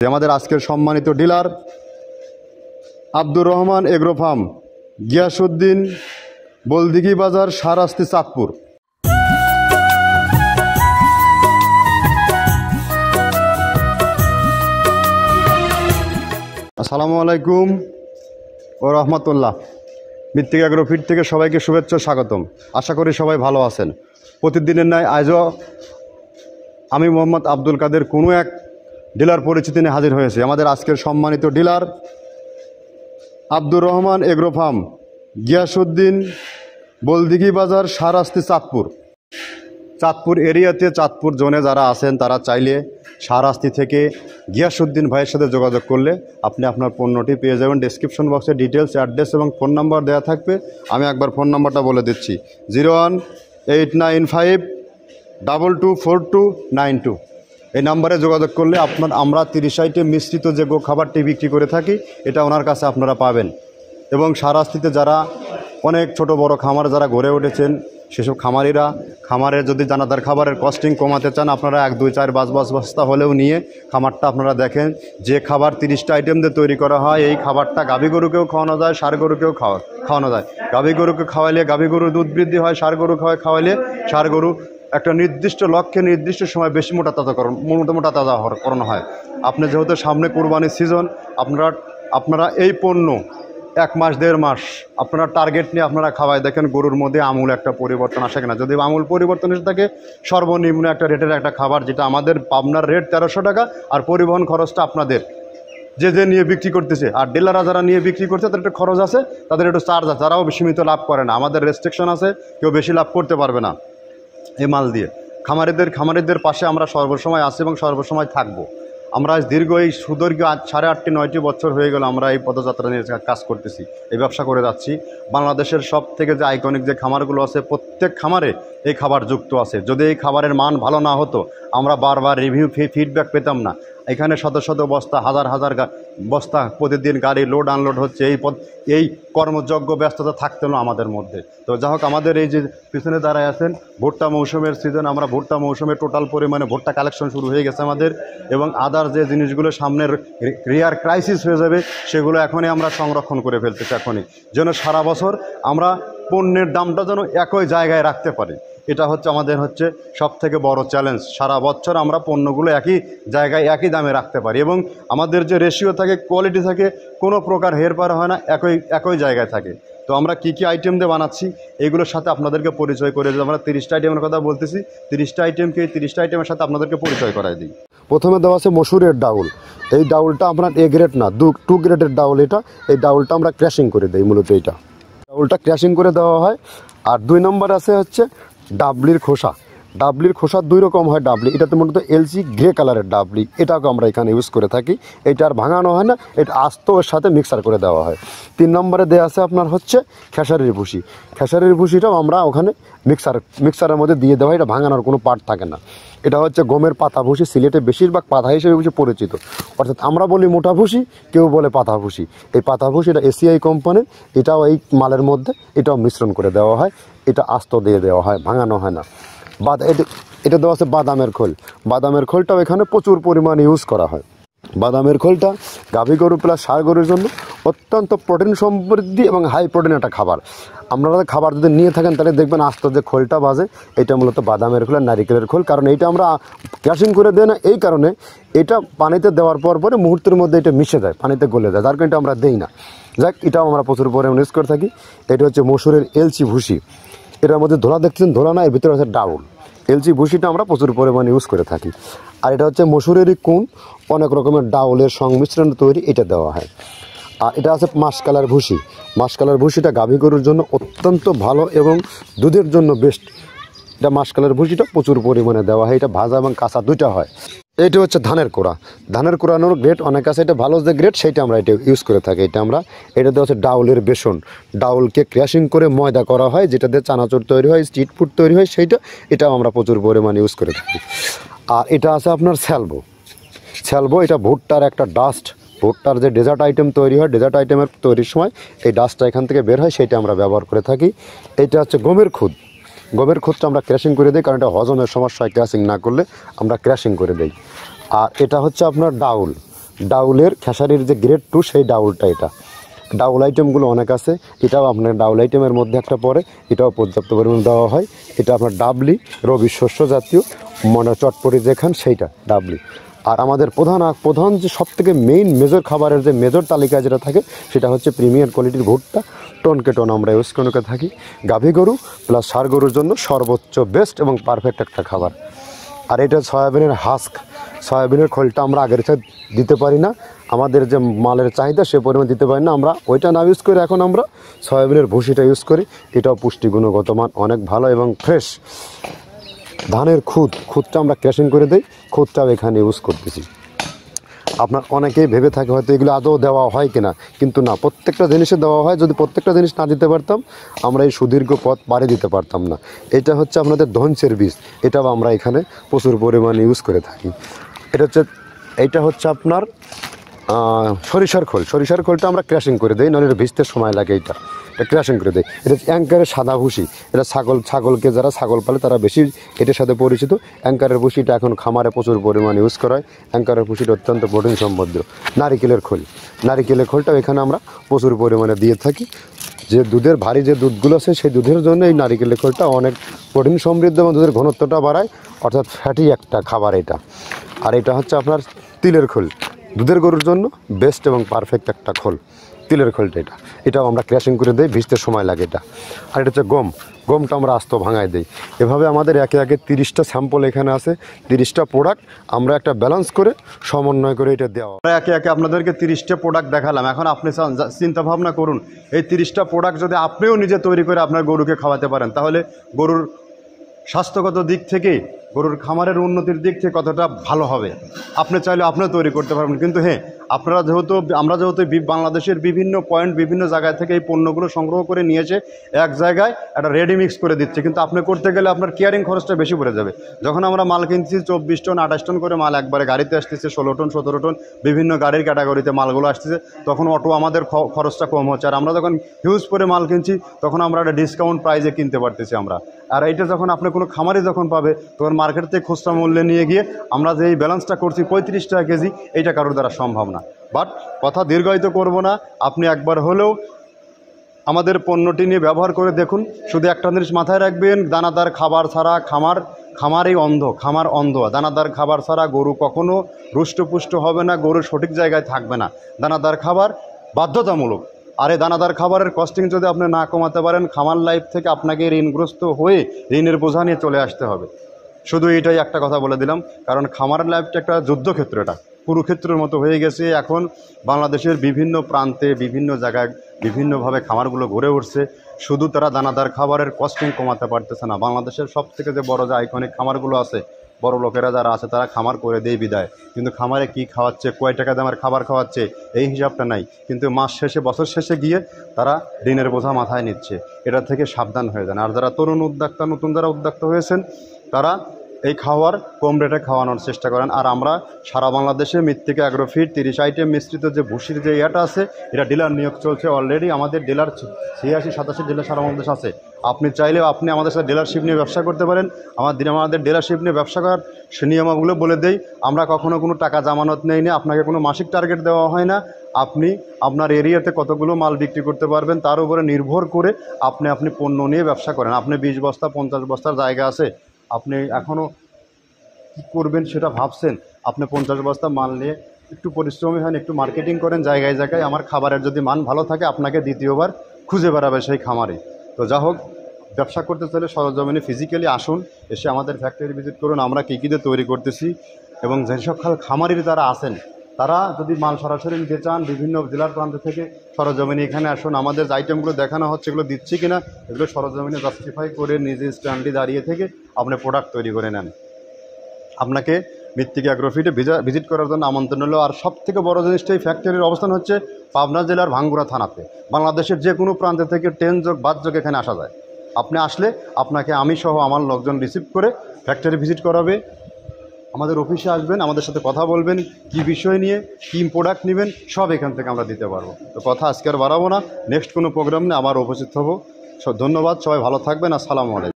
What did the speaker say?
আমাদের আজকের সম্মানিত dealer Abdur Rahman agro farm, Giasuddin, Boldighi Bazar, Shahrasti, Chandpur. আসসালামু আলাইকুম ও রহমতুল্লাহ। মৃত্তিকা এগ্রো ফিড থেকে সবাইকে শুভেচ্ছা, স্বাগতম। আশা করি সবাই ভালো আছেন। প্রতিদিনের ন্যায় আজও আমি মোহাম্মদ আব্দুল কাদের কোনো এক ডিলার পরিচিতি নিয়ে হাজির হয়েছে। আমাদের আজকের সম্মানিত dealer Abdur Rahman agro farm, Giasuddin, Boldighi Bazar, Shahrasti, Chandpur. Chandpur এরিয়াতে, চাঁদপুর জোনে যারা আছেন তারা চাইলে শাহরাস্তি থেকে গিয়াসউদ্দিন ভাইয়ের সাথে যোগাযোগ করলে আপনি আপনার পণ্যটি পেয়ে যাবেন। ডেসক্রিপশন বক্সে ডিটেলস, অ্যাড্রেস এবং ফোন নাম্বার দেওয়া থাকবে। আমি একবার ফোন নাম্বারটা বলে দিচ্ছি, 0189522429 এই নাম্বারে যোগাযোগ করলে আমরা 30 আইটেম মিশ্রিত যে গো খাবারটি বিক্রি করে থাকি এটা ওনার কাছে আপনারা পাবেন। এবং শাহরাস্তিতে যারা অনেক ছোট বড় খামার যারা গড়ে উঠেছেন সেসব খামারের যদি দানাদার খাবারের কস্টিং কমাতে চান, আপনারা 1 2 4 5 বস্তা হলেও নিয়ে খামারটা আপনারা দেখেন। যে খাবার 30টা আইটেম দিয়ে তৈরি করা হয়, এই খাবারটা গাভী গরুকেও খাওয়ানো যায়, ষাঁড় গরুকেও খাওয়ানো যায়। গাভী গরুকে খাওয়াইলে গাভী গরুর দুধ বৃদ্ধি হয়, ষাঁড় গরু খাওয়াইলে ষাঁড় গরু একটা নির্দিষ্ট লক্ষ্যে নির্দিষ্ট সময় বেশি মোটা তাজা করানো হয়। আপনি যেহেতু সামনে কোরবানির সিজন, আপনারা এই পণ্য 1 মাস 1.5 মাস আপনারা টার্গেট নিয়ে আপনারা খাওয়ায় দেখেন গরুর মধ্যে আমূল একটা পরিবর্তন আসে কিনা। যদি আমূল পরিবর্তন এসে থাকে, সর্বনিম্ন একটা রেটের একটা খাবার, যেটা আমাদের পাবনার রেট 1300 টাকা, আর পরিবহন খরচটা আপনাদের যে নিয়ে বিক্রি করতেছে, আর ডিলাররা যারা নিয়ে বিক্রি করছে তাদের একটা খরচ আছে, তাদের একটু চার্জ আছে, তারাও সীমিত লাভ করে না। আমাদের রেস্ট্রিকশন আছে, কেউ বেশি লাভ করতে পারবে না এই মাল দিয়ে। খামারিদের পাশে আমরা সর্বসময় আছি এবং সর্বসময় থাকবো। আমরা দীর্ঘ এই সুদীর্ঘ 8.5-9 বছর হয়ে গেল আমরা এই পদযাত্রা নিয়ে কাজ করতেছি, এই ব্যবসা করে যাচ্ছি। বাংলাদেশের সব থেকে যে আইকনিক যে খামারগুলো আছে, প্রত্যেক খামারে এই খাবার যুক্ত আছে। যদি এই খাবারের মান ভালো না হতো, আমরা বারবার রিভিউ ফিডব্যাক পেতাম না। এখানে শত শত বস্তা, হাজার হাজার বস্তা প্রতিদিন গাড়ি লোড আনলোড হচ্ছে। এই কর্মযজ্ঞ ব্যস্ততা থাকতো না আমাদের মধ্যে। তো যাই হোক, আমাদের এই যে পিছনে দাঁড়ায় আছেন, ভুট্টা মৌসুমের সিজন, আমরা ভুট্টা মৌসুমে টোটাল পরিমাণে ভুট্টা কালেকশন শুরু হয়ে গেছে আমাদের। এবং আদার যে জিনিসগুলো সামনের রিয়ার ক্রাইসিস হয়ে যাবে, সেগুলো এখনই আমরা সংরক্ষণ করে ফেলতেছি এখনই, যেন সারা বছর আমরা পণ্যের দামটা যেন একই জায়গায় রাখতে পারি। এটা হচ্ছে আমাদের সব থেকে বড় চ্যালেঞ্জ। সারা বছর আমরা পণ্যগুলো একই জায়গায় একই দামে রাখতে পারি, এবং আমাদের যে রেশিও থাকে, কোয়ালিটি থাকে, কোনো প্রকার হেরপার হয় না, একই জায়গায় থাকে। তো আমরা কি আইটেম দিয়ে বানাচ্ছি এগুলোর সাথে আপনাদেরকে পরিচয় করে দিই। আমরা 30টা আইটেমের কথা বলতেছি, 30টা আইটেমকে এই 30টা আইটেমের সাথে আপনাদেরকে পরিচয় করাই দিই। প্রথমে দেওয়া আছে মসুরের ডাউল। এই ডাউলটা আপনার A গ্রেড না, 2 গ্রেডের ডাউল এটা। এই ডাউলটা আমরা ক্র্যাশিং করে দিই, মূলত এইটা ডাউলটা ক্র্যাশিং করে দেওয়া হয়। আর 2 নম্বর আছে ডাবলির খোসা। ডাবলির খোসা 2 রকম হয় ডাবলি, এটাতে মূলত এলসি গ্রে কালারের ডাবলি, এটাকে আমরা এখানে ইউজ করে থাকি। এটা আর ভাঙানো হয় না, এটা আস্ত ওর সাথে মিক্সার করে দেওয়া হয়। 3 নম্বরে দেওয়া আছে আপনার খেসারির ভুসি। খেসারির ভুসিটাও আমরা ওখানে মিক্সারের মধ্যে দিয়ে দেওয়া হয়, এটা ভাঙানোর কোনো পার্ট থাকে না। এটা গমের পাতা ভুসি, সিলেটে বেশিরভাগ পাতা হিসেবে পরিচিত। অর্থাৎ আমরা বলি মোটা ভুসি, কেউ বলে পাতা ভুসি। এই পাতা ভুসি এটা এসিআই কোম্পানির, এটাও এই মালের মধ্যে এটাও মিশ্রণ করে দেওয়া হয়, এটা আস্ত দিয়ে দেওয়া হয়, ভাঙানো হয় না। এটা দেওয়া আছে বাদামের খোল। বাদামের খোলটাও এখানে প্রচুর পরিমাণে ইউজ করা হয়। বাদামের খোলটা গাভী গরু প্লাস ষাঁড় গরুর জন্য অত্যন্ত প্রোটিন সমৃদ্ধি এবং হাই প্রোটিন একটা খাবার। আপনারা খাবার যদি নিয়ে থাকেন তাহলে দেখবেন আস্ত যে খোলটা বাজে, এটা মূলত বাদামের খোল আর নারিকেলের খোল। কারণ এইটা আমরা ক্র্যাশিং করে দেয় না, এই কারণে এটা পানিতে দেওয়ার পরে মুহূর্তের মধ্যে এটা মিশে যায়, পানিতে গলে যায়, যার কারণে এটা আমরা দেই না। যাক, এটাও আমরা প্রচুর পরিমাণে ইউজ করে থাকি। এটা মসুরের এলচি ভুসি। এটার মধ্যে ধোলা দেখছেন, ধোলা না, এর ভিতরে আছে ডাউল। এলচি ভুসিটা আমরা প্রচুর পরিমাণে ইউজ করে থাকি। আর এটা মসুরেরই কুন, অনেক রকমের ডাউলের সংমিশ্রণ তৈরি, এটা দেওয়া হয়। আর এটা আছে মাসকালার ভুসি। মাসকালার ভুসিটা গাভী গরুর জন্য অত্যন্ত ভালো এবং দুধের জন্য বেস্ট। এটা মাসকালার ভুসিটা প্রচুর পরিমাণে দেওয়া হয়, এটা ভাজা এবং কাঁচা দুইটা হয়। এটা ধানের কোড়া। ধানের কোড়ানোর গ্রেড অনেক আছে, এটা ভালো যে গ্রেড সেইটা আমরা এটা ইউজ করে থাকি। এটা দেওয়া হচ্ছে ডাউলের বেসন। ডাউলকে ক্র্যাশিং করে ময়দা করা হয়, যেটা দিয়ে চানাচুর তৈরি হয়, স্ট্রিট ফুড তৈরি হয়, এটাও আমরা প্রচুর পরিমাণে ইউজ করে থাকি। আর এটা আছে আপনার স্যালবো। এটা ভুট্টার একটা ডাস্ট। ভুট্টার যে ডেজার্ট আইটেম তৈরি হয়, ডেজার্ট আইটেমের তৈরির সময় এই ডাস্টটা এখান থেকে বের হয়, সেইটা আমরা ব্যবহার করে থাকি। এটা গমের খুদ। গমের খুদটা আমরা ক্র্যাশিং করে দিই, কারণ এটা হজমের সমস্যায় ক্র্যাশিং না করলে আমরা ক্র্যাশিং করে দিই। আর এটা আপনার ডাউল। ডাউলের খেসারির যে গ্রেড 2 সেই ডাউলটা এটা। ডাউল আইটেমগুলো অনেক আছে, এটাও আপনার ডাউল আইটেমের মধ্যে একটা পড়ে, এটাও পর্যাপ্ত পরিমাণ দেওয়া হয়। এটা আপনার ডাবলি রবি শস্য জাতীয় মনে চটপটি যেখান সেইটা ডাবলি। আর আমাদের প্রধান যে সবথেকে মেইন মেজর খাবারের যে মেজর তালিকায় যেটা থাকে সেটা হচ্ছে প্রিমিয়ার কোয়ালিটির ভুট্টা টনকে টন আমরা ইউজ করে থাকি। গাভী গরু প্লাস ষাঁড় গরুর জন্য সর্বোচ্চ বেস্ট এবং পারফেক্ট একটা খাবার। আর এটা সয়াবিনের হাস্ক, সয়াবিনের খোলটা আমরা আগের সাথে দিতে পারি না, আমাদের যে মালের চাহিদা সে পরিমাণ দিতে পারি না, আমরা ওইটা না ইউজ করে এখন আমরা সয়াবিনের ভুসিটা ইউজ করি। এটাও পুষ্টি গুণগত মান অনেক ভালো এবং ফ্রেশ। ধানের খুদটা আমরা ক্যাশিং করে দিই, খুদটাও এখানে ইউজ করতেছি। আপনার অনেকেই ভেবে থাকে হয়তো এগুলো আদৌ দেওয়া হয় কিনা, কিন্তু না, প্রত্যেকটা জিনিসে দেওয়া হয়। যদি প্রত্যেকটা জিনিস না দিতে পারতাম আমরা এই সুদীর্ঘ পথ পাড়ি দিতে পারতাম না। এটা হচ্ছে আপনাদের ধনসের বীজ, এটাও আমরা এখানে প্রচুর পরিমাণে ইউজ করে থাকি। এইটা হচ্ছে আপনার সরিষার খোলটা আমরা ক্র্যাশিং করে দিই, নাহলে এটা ভিজতে সময় লাগে। এটা ক্র্যাশিং করে দেয়। এটা অ্যাঙ্কারের সাদা ভুসি, এটা ছাগলকে যারা ছাগল পালে তারা বেশি এটার সাথে পরিচিত। অ্যাঙ্কারের ভুসিটা এখন খামারে প্রচুর পরিমাণে ইউজ করা হয়। অ্যাঙ্কারের ভুসিটা অত্যন্ত প্রোটিন সমৃদ্ধ। নারিকেলের খোলটাও এখানে আমরা প্রচুর পরিমাণে দিয়ে থাকি। যে দুধের ভারী যে দুধগুলো আছে সেই দুধের জন্য এই নারিকেলের খোলটা অনেক প্রোটিন সমৃদ্ধ এবং দুধের ঘনত্বটা বাড়ায়, অর্থাৎ ফ্যাটি একটা খাবার এটা। আর এটা হচ্ছে আপনার তিলের খোল, দুধের গরুর জন্য বেস্ট এবং পারফেক্ট একটা খোল, তিলের খোলটা। এটাও আমরা ক্র্যাশিং করে দিই, ভিজতে সময় লাগে এটা। আর এটা হচ্ছে গমটা আমরা আস্ত ভাঙায় দিই। এভাবে আমাদের একে 30টা স্যাম্পল এখানে আছে, 30টা প্রোডাক্ট আমরা একটা ব্যালেন্স করে সমন্বয় করে এটা দেওয়া। একে আপনাদেরকে 30টা প্রোডাক্ট দেখালাম। এখন আপনি চিন্তা ভাবনা করুন, এই 30টা প্রোডাক্ট যদি আপনিও নিজে তৈরি করে আপনার গরুকে খাওয়াতে পারেন, তাহলে গরুর স্বাস্থ্যগত দিক থেকে, গরুর খামারের উন্নতির দিক থেকে কতটা ভালো হবে। আপনি চাইলে আপনিও তৈরি করতে পারবেন। কিন্তু হ্যাঁ, আমরা যেহেতু বাংলাদেশের বিভিন্ন পয়েন্ট, বিভিন্ন জায়গায় থেকে এই পণ্যগুলো সংগ্রহ করে নিয়েছে, এক জায়গায় একটা রেডি মিক্স করে দিচ্ছে, কিন্তু আপনি করতে গেলে আপনার কেয়ারিং খরচটা বেশি পড়ে যাবে। যখন আমরা মাল কিনছি 24 টন 28 টন করে মাল একবারে গাড়িতে আসতেছে, 16 টন 17 টন বিভিন্ন গাড়ির ক্যাটাগরিতে মালগুলো আসতেছে, তখন অটো আমাদের খরচটা কম হচ্ছে। আর আমরা যখন হিউজ করে মাল কিনছি তখন আমরা একটা ডিসকাউন্ট প্রাইসে কিনতে পারতেছি আমরা। আর এইটা যখন আপনি কোনো খামারে যখন পাবে, তখন মার্কেট থেকে খুচরা মূল্যে নিয়ে গিয়ে আমরা যে এই ব্যালেন্সটা করছি 35 টাকা কেজি, এইটা কারোর দ্বারা সম্ভব না। বাট কথা দীর্ঘায়িত করব না, আপনি একবার হলেও আমাদের পণ্যটি নিয়ে ব্যবহার করে দেখুন। শুধু একটা জিনিস মাথায় রাখবেন, দানাদার খাবার ছাড়া খামার অন্ধ। দানাদার খাবার ছাড়া গরু কখনো রুষ্টপুষ্ট হবে না, গরু সঠিক জায়গায় থাকবে না। দানাদার খাবার বাধ্যতামূলক। আর এই দানাদার খাবারের কস্টিং যদি আপনি না কমাতে পারেন, খামার লাইফ থেকে আপনাকে ঋণগ্রস্ত হয়ে ঋণের বোঝা নিয়ে চলে আসতে হবে। শুধু এটাই একটা কথা বলে দিলাম, কারণ খামারের লাইফটা একটা যুদ্ধক্ষেত্র, এটা কুরুক্ষেত্রের মতো হয়ে গেছে। এখন বাংলাদেশের বিভিন্ন প্রান্তে, বিভিন্ন জায়গায় বিভিন্নভাবে খামারগুলো গড়ে উঠছে, শুধু তারা দানাদার খাবারের কস্টিং কমাতে পারতেছে না। বাংলাদেশের সবথেকে যে বড় যে আইকনিক খামারগুলো আছে, বড় লোকেরা যারা আছে তারা খামার করে দেয় বিদায়, কিন্তু খামারে কি খাওয়াচ্ছে, কয় টাকা দামের খাবার খাওয়াচ্ছে এই হিসাবটা নাই। কিন্তু মাস শেষে, বছর শেষে গিয়ে তারা ঋণের বোঝা মাথায় নিচ্ছে। এটা থেকে সাবধান হয়ে যান। আর যারা তরুণ উদ্যোক্তা, নতুন যারা উদ্যোক্তা হয়েছেন, তারা এই খাওয়ার কম রেটে খাওয়ানোর চেষ্টা করেন। আর আমরা সারা বাংলাদেশে মৃত্তিকা অ্যাগ্রোফিট 30 আইটেম মিশ্রিত যে ভুসির যে ইয়েটা আছে, এটা ডিলার নিয়োগ চলছে অলরেডি। আমাদের ডিলার 86-87 ডিলার সারা বাংলাদেশ আছে। আপনি চাইলেও আপনি আমাদের সাথে ডিলারশিপ নিয়ে ব্যবসা করতে পারেন। আমাদের ডিলারশিপ নিয়ে ব্যবসা করার সে নিয়মাবলী বলে দেই। আমরা কখনো কোনো টাকা জামানত নেই না, আপনাকে কোনো মাসিক টার্গেট দেওয়া হয় না। আপনি আপনার এরিয়াতে কতগুলো মাল বিক্রি করতে পারবেন তার উপরে নির্ভর করে আপনি পণ্য নিয়ে ব্যবসা করেন। আপনি 20 বস্তা 50 বস্তার জায়গা আছে, আপনি এখনও কী করবেন সেটা ভাবছেন, আপনি 50 বস্তা মাল নিয়ে একটু পরিশ্রমী হন, একটু মার্কেটিং করেন জায়গায় জায়গায়। আমার খাবারের যদি মান ভালো থাকে, আপনাকে দ্বিতীয়বার খুঁজে বেড়াবে সেই খামারে। তো যা হোক, ব্যবসা করতে চাইলে সরজমিনে ফিজিক্যালি আসুন, এসে আমাদের ফ্যাক্টরি ভিজিট করুন, আমরা কী কী দিয়ে তৈরি করতেছি। এবং যেসব খামারির যারা আছেন, তারা যদি মাল সরাসরি নিতে চান বিভিন্ন জেলার প্রান্ত থেকে, সরজমিনে এখানে আসুন। আমাদের যে আইটেমগুলো দেখানো হচ্ছে এগুলো দিচ্ছি কিনা, এগুলো সরজমিনে জাস্টিফাই করে নিজে স্ট্যান্ডে দাঁড়িয়ে থেকে আপনি প্রোডাক্ট তৈরি করে নেন। আপনাকে মৃত্তিকা অ্যাগ্রোফিটে ভিজিট করার জন্য আমন্ত্রণ হলো। আর সবথেকে বড় জিনিসটা, এই ফ্যাক্টরির অবস্থান হচ্ছে পাবনা জেলার ভাঙ্গুড়া থানাতে। বাংলাদেশের যে কোনো প্রান্ত থেকে ট্রেন যোগ বাস যোগ এখানে আসা যায়। আপনি আসলে আপনাকে আমি সহ আমার লোকজন রিসিভ করে ফ্যাক্টরি ভিজিট করাবে। আমাদের অফিসে আসবেন, আমাদের সাথে কথা বলবেন, কি বিষয় নিয়ে কী প্রোডাক্ট নেবেন, সব এখান থেকে আমরা দিতে পারবো। তো কথা আজকে আর বাড়াবো না, নেক্সট কোনো প্রোগ্রাম নিয়ে আবার উপস্থিত হব। ধন্যবাদ, সবাই ভালো থাকবেন। আসসালামু আলাইকুম।